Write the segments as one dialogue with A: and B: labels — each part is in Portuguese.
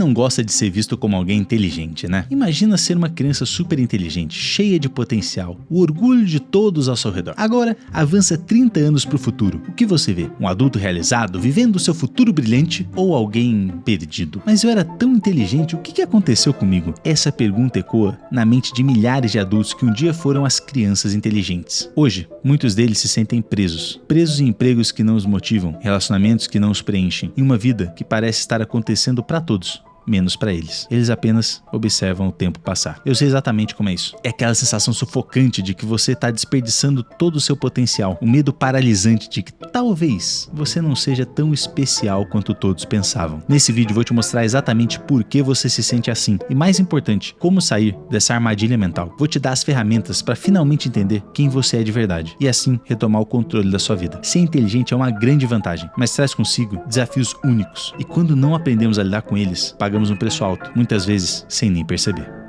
A: não gosta de ser visto como alguém inteligente, né? Imagina ser uma criança super inteligente, cheia de potencial, o orgulho de todos ao seu redor. Agora, avança 30 anos para o futuro. O que você vê? Um adulto realizado, vivendo o seu futuro brilhante, ou alguém perdido? Mas eu era tão inteligente, o que aconteceu comigo? Essa pergunta ecoa na mente de milhares de adultos que um dia foram as crianças inteligentes. Hoje, muitos deles se sentem presos em empregos que não os motivam, relacionamentos que não os preenchem e uma vida que parece estar acontecendo para todos, menos para eles. Eles apenas observam o tempo passar. Eu sei exatamente como é isso. É aquela sensação sufocante de que você está desperdiçando todo o seu potencial. O medo paralisante de que talvez você não seja tão especial quanto todos pensavam. Nesse vídeo vou te mostrar exatamente por que você se sente assim e, mais importante, como sair dessa armadilha mental. Vou te dar as ferramentas para finalmente entender quem você é de verdade e assim retomar o controle da sua vida. Ser inteligente é uma grande vantagem, mas traz consigo desafios únicos e quando não aprendemos a lidar com eles, pagamos um preço alto, muitas vezes sem nem perceber.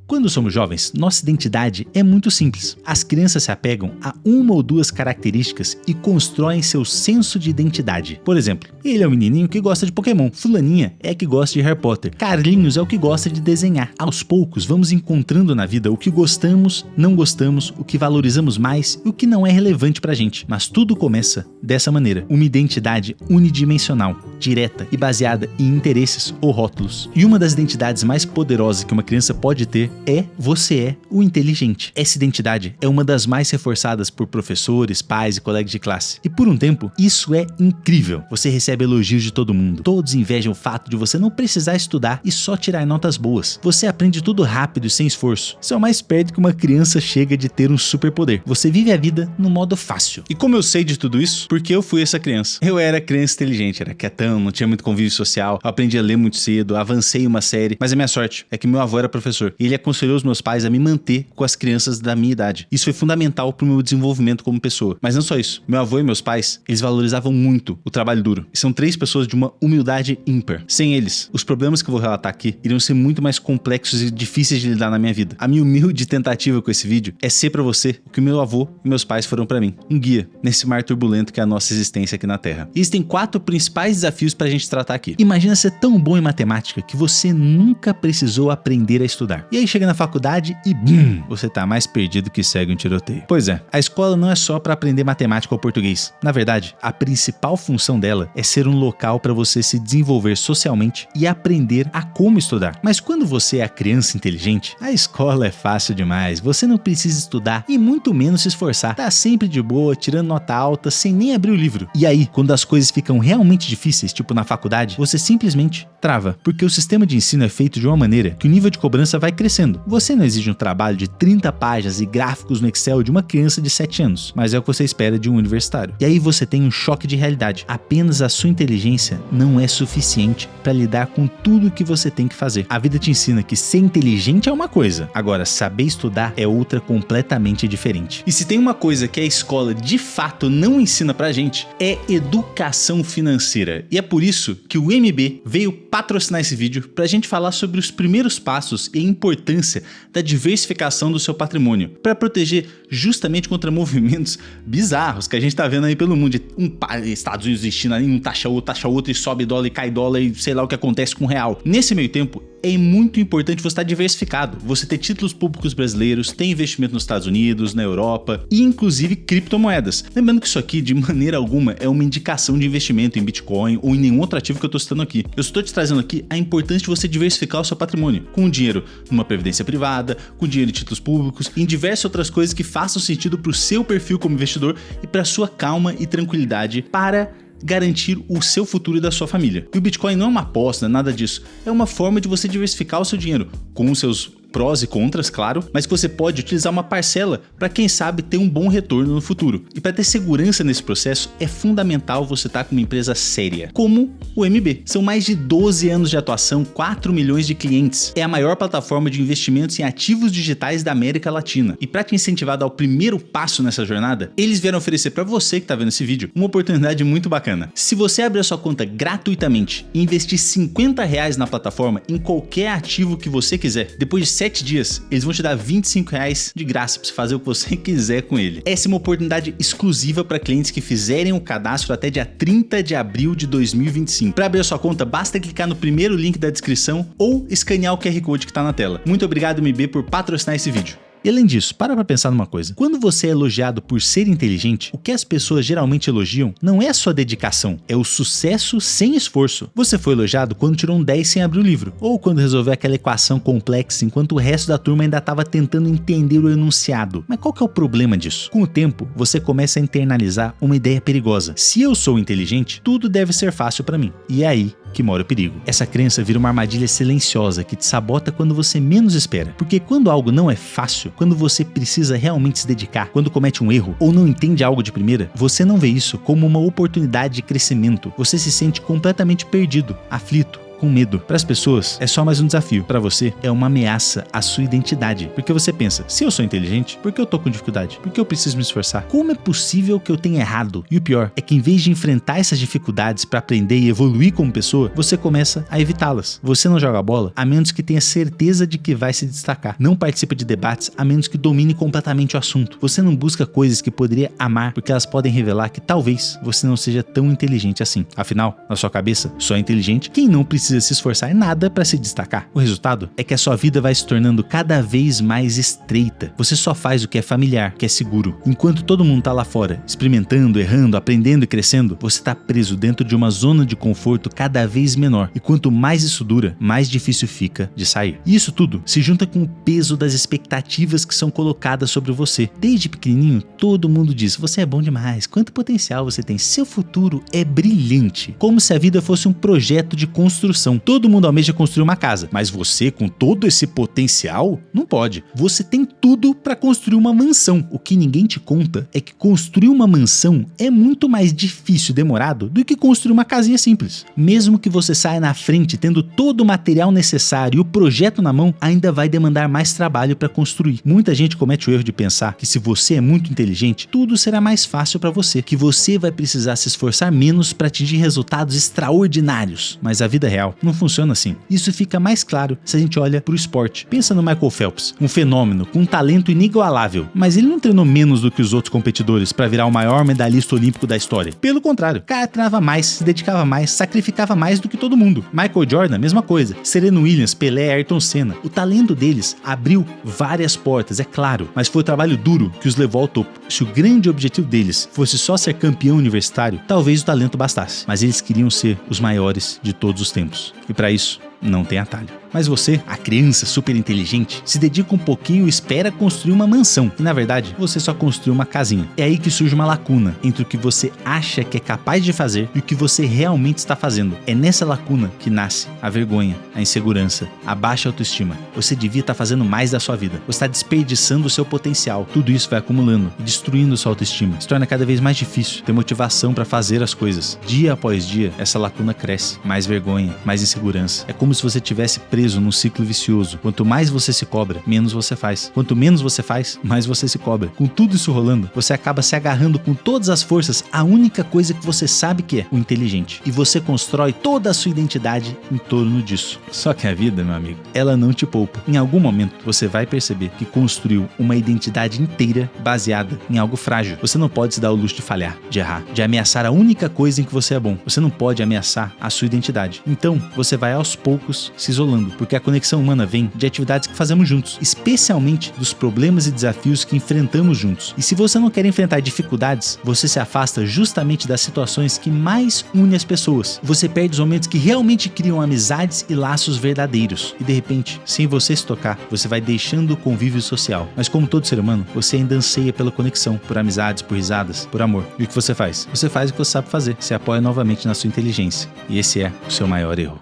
A: Quando somos jovens, nossa identidade é muito simples. As crianças se apegam a uma ou duas características e constroem seu senso de identidade. Por exemplo, ele é o menininho que gosta de Pokémon, fulaninha é que gosta de Harry Potter, Carlinhos é o que gosta de desenhar. Aos poucos, vamos encontrando na vida o que gostamos, não gostamos, o que valorizamos mais e o que não é relevante pra gente. Mas tudo começa dessa maneira, uma identidade unidimensional, direta e baseada em interesses ou rótulos. E uma das identidades mais poderosas que uma criança pode ter você é o inteligente. Essa identidade é uma das mais reforçadas por professores, pais e colegas de classe. E por um tempo, isso é incrível. Você recebe elogios de todo mundo. Todos invejam o fato de você não precisar estudar e só tirar notas boas. Você aprende tudo rápido e sem esforço. Isso é o mais perto que uma criança chega de ter um superpoder. Você vive a vida no modo fácil. E como eu sei de tudo isso? Porque eu fui essa criança. Eu era criança inteligente, era quietão, não tinha muito convívio social, eu aprendi a ler muito cedo, avancei uma série. Mas a minha sorte é que meu avô era professor e ele aconselhou os meus pais a me manter com as crianças da minha idade. Isso foi fundamental para o meu desenvolvimento como pessoa. Mas não só isso. Meu avô e meus pais, eles valorizavam muito o trabalho duro. E são 3 pessoas de uma humildade ímpar. Sem eles, os problemas que eu vou relatar aqui iriam ser muito mais complexos e difíceis de lidar na minha vida. A minha humilde tentativa com esse vídeo é ser para você o que meu avô e meus pais foram para mim. Um guia nesse mar turbulento que é a nossa existência aqui na Terra. E existem 4 principais desafios para a gente tratar aqui. Imagina ser tão bom em matemática que você nunca precisou aprender a estudar. E aí chega na faculdade e BUM! Você tá mais perdido que segue um tiroteio. Pois é, a escola não é só para aprender matemática ou português. Na verdade, a principal função dela é ser um local para você se desenvolver socialmente e aprender a como estudar. Mas quando você é a criança inteligente, a escola é fácil demais. Você não precisa estudar e muito menos se esforçar. Tá sempre de boa, tirando nota alta, sem nem abrir o livro. E aí, quando as coisas ficam realmente difíceis, tipo na faculdade, você simplesmente trava, porque o sistema de ensino é feito de uma maneira que o nível de cobrança vai crescendo. Você não exige um trabalho de 30 páginas e gráficos no Excel de uma criança de 7 anos, mas é o que você espera de um universitário. E aí você tem um choque de realidade. Apenas a sua inteligência não é suficiente para lidar com tudo que você tem que fazer. A vida te ensina que ser inteligente é uma coisa, agora saber estudar é outra completamente diferente. E se tem uma coisa que a escola de fato não ensina pra gente, é educação financeira. E é por isso que o MB veio patrocinar esse vídeo pra gente falar sobre os primeiros passos e a importância da diversificação do seu patrimônio, para proteger justamente contra movimentos bizarros que a gente tá vendo aí pelo mundo, de Estados Unidos e China, um taxa outro e sobe dólar e cai dólar e sei lá o que acontece com o real. Nesse meio tempo, é muito importante você estar diversificado, você ter títulos públicos brasileiros, ter investimento nos Estados Unidos, na Europa e inclusive criptomoedas. Lembrando que isso aqui de maneira alguma é uma indicação de investimento em Bitcoin ou em nenhum outro ativo que eu estou citando aqui. Eu estou te trazendo aqui a importância de você diversificar o seu patrimônio, com dinheiro numa previdência privada, com dinheiro em títulos públicos e em diversas outras coisas que façam sentido para o seu perfil como investidor e para a sua calma e tranquilidade para garantir o seu futuro e da sua família. E o Bitcoin não é uma aposta, nada disso. É uma forma de você diversificar o seu dinheiro, com os seus prós e contras, claro, mas que você pode utilizar uma parcela para, quem sabe, ter um bom retorno no futuro. E para ter segurança nesse processo, é fundamental você estar com uma empresa séria, como o MB. São mais de 12 anos de atuação, 4 milhões de clientes. É a maior plataforma de investimentos em ativos digitais da América Latina. E para te incentivar a dar o primeiro passo nessa jornada, eles vieram oferecer para você que está vendo esse vídeo uma oportunidade muito bacana. Se você abrir a sua conta gratuitamente e investir R$50 na plataforma em qualquer ativo que você quiser, depois de 7 dias, eles vão te dar R$25 de graça para você fazer o que você quiser com ele. Essa é uma oportunidade exclusiva para clientes que fizerem o cadastro até dia 30 de abril de 2025. sim. Para abrir a sua conta, basta clicar no primeiro link da descrição ou escanear o QR Code que tá na tela. Muito obrigado, MB, por patrocinar esse vídeo. E além disso, para pra pensar numa coisa. Quando você é elogiado por ser inteligente, o que as pessoas geralmente elogiam não é a sua dedicação, é o sucesso sem esforço. Você foi elogiado quando tirou um 10 sem abrir o livro, ou quando resolveu aquela equação complexa enquanto o resto da turma ainda estava tentando entender o enunciado. Mas qual que é o problema disso? Com o tempo, você começa a internalizar uma ideia perigosa. Se eu sou inteligente, tudo deve ser fácil para mim. E é aí que mora o perigo. Essa crença vira uma armadilha silenciosa que te sabota quando você menos espera. Porque quando algo não é fácil, quando você precisa realmente se dedicar, quando comete um erro ou não entende algo de primeira, você não vê isso como uma oportunidade de crescimento. Você se sente completamente perdido, aflito, com medo. Para as pessoas, é só mais um desafio. Para você, é uma ameaça à sua identidade. Porque você pensa, se eu sou inteligente, por que eu tô com dificuldade? Por que eu preciso me esforçar? Como é possível que eu tenha errado? E o pior é que em vez de enfrentar essas dificuldades para aprender e evoluir como pessoa, você começa a evitá-las. Você não joga bola a menos que tenha certeza de que vai se destacar. Não participa de debates a menos que domine completamente o assunto. Você não busca coisas que poderia amar porque elas podem revelar que talvez você não seja tão inteligente assim. Afinal, na sua cabeça, só é inteligente quem não precisa se esforçar em nada para se destacar. O resultado é que a sua vida vai se tornando cada vez mais estreita. Você só faz o que é familiar, que é seguro. Enquanto todo mundo tá lá fora, experimentando, errando, aprendendo e crescendo, você tá preso dentro de uma zona de conforto cada vez menor. E quanto mais isso dura, mais difícil fica de sair. E isso tudo se junta com o peso das expectativas que são colocadas sobre você. Desde pequenininho, todo mundo diz, você é bom demais, quanto potencial você tem, seu futuro é brilhante. Como se a vida fosse um projeto de construção. Todo mundo almeja construir uma casa, mas você, com todo esse potencial, não pode. Você tem tudo para construir uma mansão. O que ninguém te conta é que construir uma mansão é muito mais difícil e demorado do que construir uma casinha simples. Mesmo que você saia na frente tendo todo o material necessário e o projeto na mão, ainda vai demandar mais trabalho para construir. Muita gente comete o erro de pensar que se você é muito inteligente, tudo será mais fácil para você, que você vai precisar se esforçar menos para atingir resultados extraordinários. Mas a vida real não funciona assim. Isso fica mais claro se a gente olha para o esporte. Pensa no Michael Phelps, um fenômeno com um talento inigualável, mas ele não treinou menos do que os outros competidores para virar o maior medalhista olímpico da história. Pelo contrário, o cara treinava mais, se dedicava mais, sacrificava mais do que todo mundo. Michael Jordan, mesma coisa. Serena Williams, Pelé, Ayrton Senna. O talento deles abriu várias portas, é claro, mas foi o trabalho duro que os levou ao topo. Se o grande objetivo deles fosse só ser campeão universitário, talvez o talento bastasse, mas eles queriam ser os maiores de todos os tempos. E para isso, não tem atalho. Mas você, a criança super inteligente, se dedica um pouquinho e espera construir uma mansão. E na verdade, você só construiu uma casinha. É aí que surge uma lacuna entre o que você acha que é capaz de fazer e o que você realmente está fazendo. É nessa lacuna que nasce a vergonha, a insegurança, a baixa autoestima. Você devia estar fazendo mais da sua vida. Você está desperdiçando o seu potencial. Tudo isso vai acumulando e destruindo sua autoestima. Se torna cada vez mais difícil ter motivação para fazer as coisas. Dia após dia, essa lacuna cresce. Mais vergonha, mais insegurança. É como se você tivesse preso num ciclo vicioso. Quanto mais você se cobra, menos você faz. Quanto menos você faz, mais você se cobra. Com tudo isso rolando, você acaba se agarrando com todas as forças à única coisa que você sabe que é o inteligente. E você constrói toda a sua identidade em torno disso. Só que a vida, meu amigo, ela não te poupa. Em algum momento, você vai perceber que construiu uma identidade inteira baseada em algo frágil. Você não pode se dar o luxo de falhar, de errar, de ameaçar a única coisa em que você é bom. Você não pode ameaçar a sua identidade. Então, você vai aos poucos se isolando, porque a conexão humana vem de atividades que fazemos juntos, especialmente dos problemas e desafios que enfrentamos juntos. E se você não quer enfrentar dificuldades, você se afasta justamente das situações que mais unem as pessoas. Você perde os momentos que realmente criam amizades e laços verdadeiros. E de repente, sem você se tocar, você vai deixando o convívio social. Mas como todo ser humano, você ainda anseia pela conexão, por amizades, por risadas, por amor. E o que você faz? Você faz o que você sabe fazer. Você apoia novamente na sua inteligência. E esse é o seu maior erro.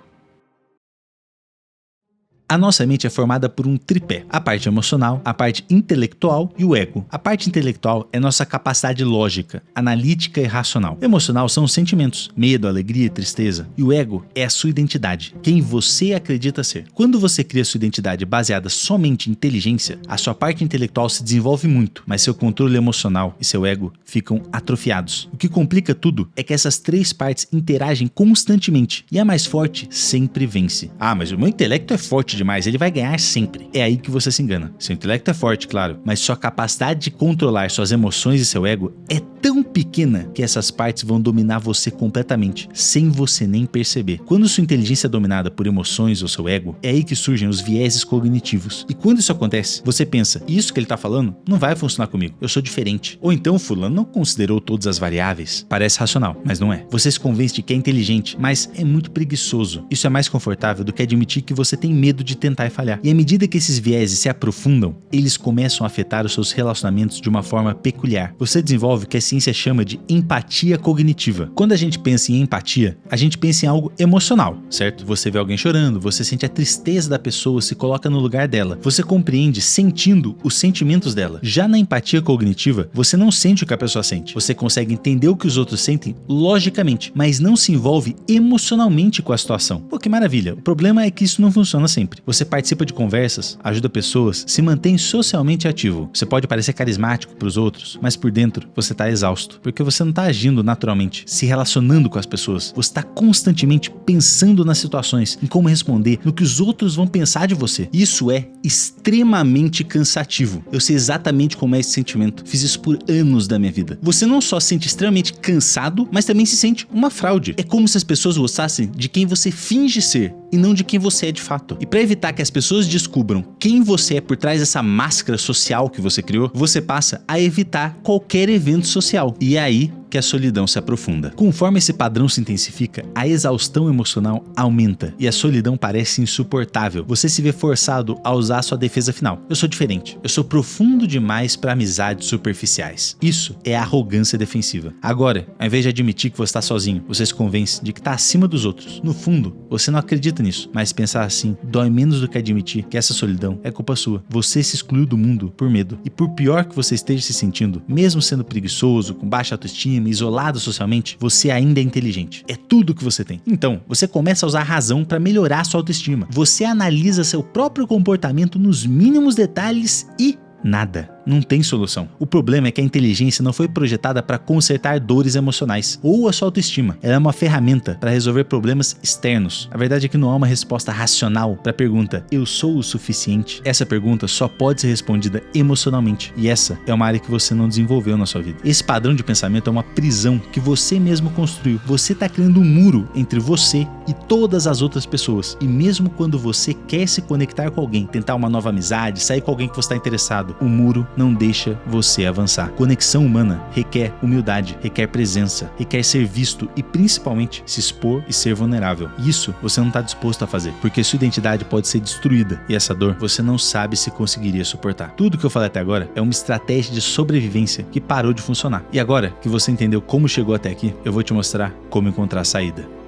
A: A nossa mente é formada por um tripé, a parte emocional, a parte intelectual e o ego. A parte intelectual é nossa capacidade lógica, analítica e racional. O emocional são os sentimentos, medo, alegria e tristeza. E o ego é a sua identidade, quem você acredita ser. Quando você cria sua identidade baseada somente em inteligência, a sua parte intelectual se desenvolve muito, mas seu controle emocional e seu ego ficam atrofiados. O que complica tudo é que essas três partes interagem constantemente e a mais forte sempre vence. Ah, mas o meu intelecto é forte demais, ele vai ganhar sempre. É aí que você se engana. Seu intelecto é forte, claro, mas sua capacidade de controlar suas emoções e seu ego é tão pequena que essas partes vão dominar você completamente, sem você nem perceber. Quando sua inteligência é dominada por emoções ou seu ego, é aí que surgem os vieses cognitivos. E quando isso acontece, você pensa, isso que ele tá falando não vai funcionar comigo, eu sou diferente. Ou então fulano não considerou todas as variáveis. Parece racional, mas não é. Você se convence de que é inteligente, mas é muito preguiçoso. Isso é mais confortável do que admitir que você tem medo de tentar e falhar. E à medida que esses vieses se aprofundam, eles começam a afetar os seus relacionamentos de uma forma peculiar. Você desenvolve o que a ciência chama de empatia cognitiva. Quando a gente pensa em empatia, a gente pensa em algo emocional, certo? Você vê alguém chorando, você sente a tristeza da pessoa, se coloca no lugar dela. Você compreende sentindo os sentimentos dela. Já na empatia cognitiva, você não sente o que a pessoa sente. Você consegue entender o que os outros sentem logicamente, mas não se envolve emocionalmente com a situação. Pô, que maravilha. O problema é que isso não funciona sempre. Você participa de conversas, ajuda pessoas, se mantém socialmente ativo. Você pode parecer carismático para os outros, mas por dentro você tá exausto, porque você não tá agindo naturalmente, se relacionando com as pessoas. Você tá constantemente pensando nas situações, em como responder, no que os outros vão pensar de você. Isso é extremamente cansativo. Eu sei exatamente como é esse sentimento. Fiz isso por anos da minha vida. Você não só se sente extremamente cansado, mas também se sente uma fraude. É como se as pessoas gostassem de quem você finge ser e não de quem você é de fato. E para evitar que as pessoas descubram quem você é por trás dessa máscara social que você criou, você passa a evitar qualquer evento social. E é aí que a solidão se aprofunda. Conforme esse padrão se intensifica, a exaustão emocional aumenta e a solidão parece insuportável. Você se vê forçado a usar sua defesa final. Eu sou diferente. Eu sou profundo demais para amizades superficiais. Isso é arrogância defensiva. Agora, ao invés de admitir que você está sozinho, você se convence de que está acima dos outros. No fundo, você não acredita nisso, mas pensar assim dói menos do que admitir que essa solidão é culpa sua. Você se excluiu do mundo por medo. E por pior que você esteja se sentindo, mesmo sendo preguiçoso, com baixa autoestima, isolado socialmente, você ainda é inteligente. É tudo que você tem. Então, você começa a usar a razão para melhorar sua autoestima. Você analisa seu próprio comportamento nos mínimos detalhes e nada. Não tem solução. O problema é que a inteligência não foi projetada para consertar dores emocionais ou a sua autoestima. Ela é uma ferramenta para resolver problemas externos. A verdade é que não há uma resposta racional para a pergunta: eu sou o suficiente? Essa pergunta só pode ser respondida emocionalmente. E essa é uma área que você não desenvolveu na sua vida. Esse padrão de pensamento é uma prisão que você mesmo construiu. Você está criando um muro entre você e todas as outras pessoas. E mesmo quando você quer se conectar com alguém, tentar uma nova amizade, sair com alguém que você está interessado, o muro não deixa você avançar. Conexão humana requer humildade, requer presença, requer ser visto e principalmente se expor e ser vulnerável. Isso você não está disposto a fazer, porque sua identidade pode ser destruída e essa dor você não sabe se conseguiria suportar. Tudo que eu falei até agora é uma estratégia de sobrevivência que parou de funcionar. E agora que você entendeu como chegou até aqui, eu vou te mostrar como encontrar a saída.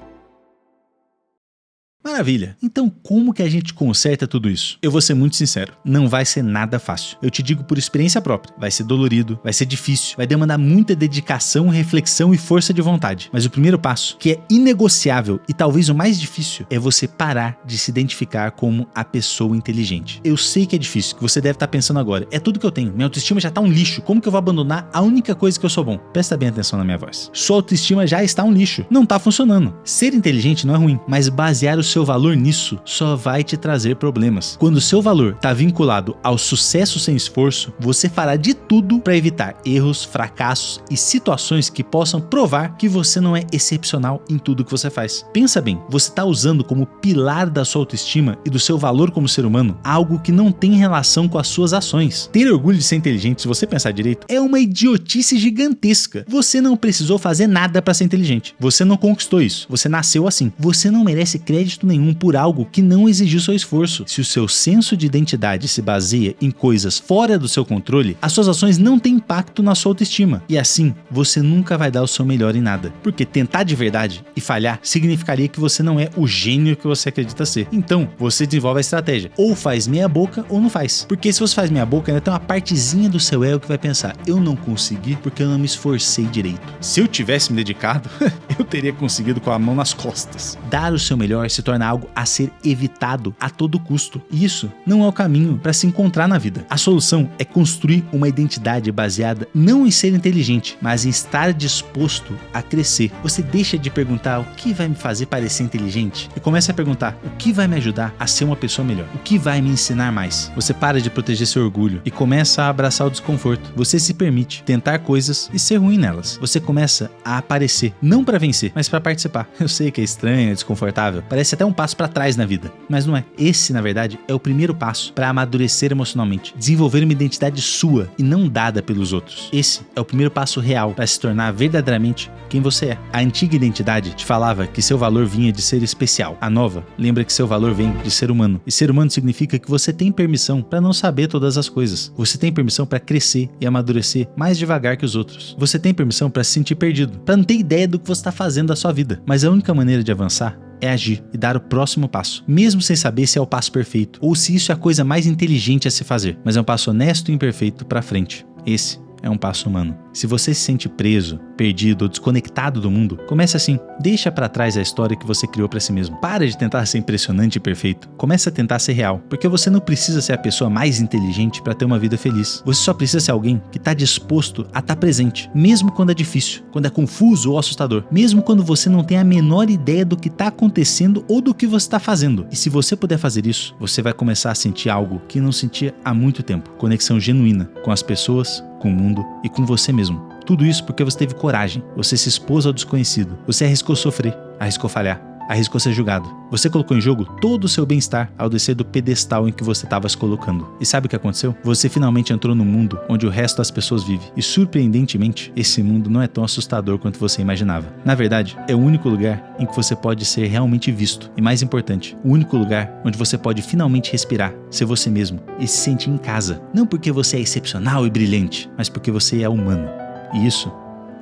A: Maravilha! Então como que a gente conserta tudo isso? Eu vou ser muito sincero, não vai ser nada fácil. Eu te digo por experiência própria, vai ser dolorido, vai ser difícil, vai demandar muita dedicação, reflexão e força de vontade. Mas o primeiro passo, que é inegociável e talvez o mais difícil, é você parar de se identificar como a pessoa inteligente. Eu sei que é difícil, que você deve estar pensando agora, é tudo que eu tenho, minha autoestima já tá um lixo, como que eu vou abandonar a única coisa que eu sou bom? Presta bem atenção na minha voz. Sua autoestima já está um lixo, não tá funcionando. Ser inteligente não é ruim, mas basear o seu valor nisso só vai te trazer problemas. Quando o seu valor está vinculado ao sucesso sem esforço, você fará de tudo para evitar erros, fracassos e situações que possam provar que você não é excepcional em tudo que você faz. Pensa bem, você está usando como pilar da sua autoestima e do seu valor como ser humano algo que não tem relação com as suas ações. Ter orgulho de ser inteligente, se você pensar direito, é uma idiotice gigantesca. Você não precisou fazer nada para ser inteligente. Você não conquistou isso. Você nasceu assim. Você não merece crédito nenhum por algo que não exigiu seu esforço. Se o seu senso de identidade se baseia em coisas fora do seu controle, as suas ações não têm impacto na sua autoestima. E assim, você nunca vai dar o seu melhor em nada. Porque tentar de verdade e falhar significaria que você não é o gênio que você acredita ser. Então, você desenvolve a estratégia. Ou faz meia boca ou não faz. Porque se você faz meia boca, ainda tem uma partezinha do seu ego que vai pensar: eu não consegui porque eu não me esforcei direito. Se eu tivesse me dedicado, eu teria conseguido com a mão nas costas. Dar o seu melhor se torna torna algo a ser evitado a todo custo. E isso não é o caminho para se encontrar na vida. A solução é construir uma identidade baseada não em ser inteligente, mas em estar disposto a crescer. Você deixa de perguntar o que vai me fazer parecer inteligente e começa a perguntar o que vai me ajudar a ser uma pessoa melhor, o que vai me ensinar mais. Você para de proteger seu orgulho e começa a abraçar o desconforto. Você se permite tentar coisas e ser ruim nelas. Você começa a aparecer, não para vencer, mas para participar. Eu sei que é estranho, é desconfortável, parece até um passo para trás na vida, mas não é. Esse, na verdade, é o primeiro passo para amadurecer emocionalmente, desenvolver uma identidade sua e não dada pelos outros. Esse é o primeiro passo real para se tornar verdadeiramente quem você é. A antiga identidade te falava que seu valor vinha de ser especial. A nova lembra que seu valor vem de ser humano. E ser humano significa que você tem permissão para não saber todas as coisas. Você tem permissão para crescer e amadurecer mais devagar que os outros. Você tem permissão para se sentir perdido, para não ter ideia do que você está fazendo da sua vida. Mas a única maneira de avançar é agir e dar o próximo passo, mesmo sem saber se é o passo perfeito ou se isso é a coisa mais inteligente a se fazer, mas é um passo honesto e imperfeito para frente. Esse é um passo humano. Se você se sente preso, perdido ou desconectado do mundo, comece assim. Deixa para trás a história que você criou para si mesmo. Para de tentar ser impressionante e perfeito. Comece a tentar ser real, porque você não precisa ser a pessoa mais inteligente para ter uma vida feliz. Você só precisa ser alguém que está disposto a estar presente, mesmo quando é difícil, quando é confuso ou assustador, mesmo quando você não tem a menor ideia do que está acontecendo ou do que você está fazendo. E se você puder fazer isso, você vai começar a sentir algo que não sentia há muito tempo. Conexão genuína com as pessoas, com o mundo e com você mesmo. Tudo isso porque você teve coragem, você se expôs ao desconhecido, você arriscou sofrer, arriscou falhar, arriscou ser julgado. Você colocou em jogo todo o seu bem-estar ao descer do pedestal em que você estava se colocando. E sabe o que aconteceu? Você finalmente entrou no mundo onde o resto das pessoas vive. E surpreendentemente, esse mundo não é tão assustador quanto você imaginava. Na verdade, é o único lugar em que você pode ser realmente visto. E mais importante, o único lugar onde você pode finalmente respirar, ser você mesmo e se sentir em casa. Não porque você é excepcional e brilhante, mas porque você é humano. E isso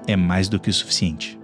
A: é mais do que o suficiente.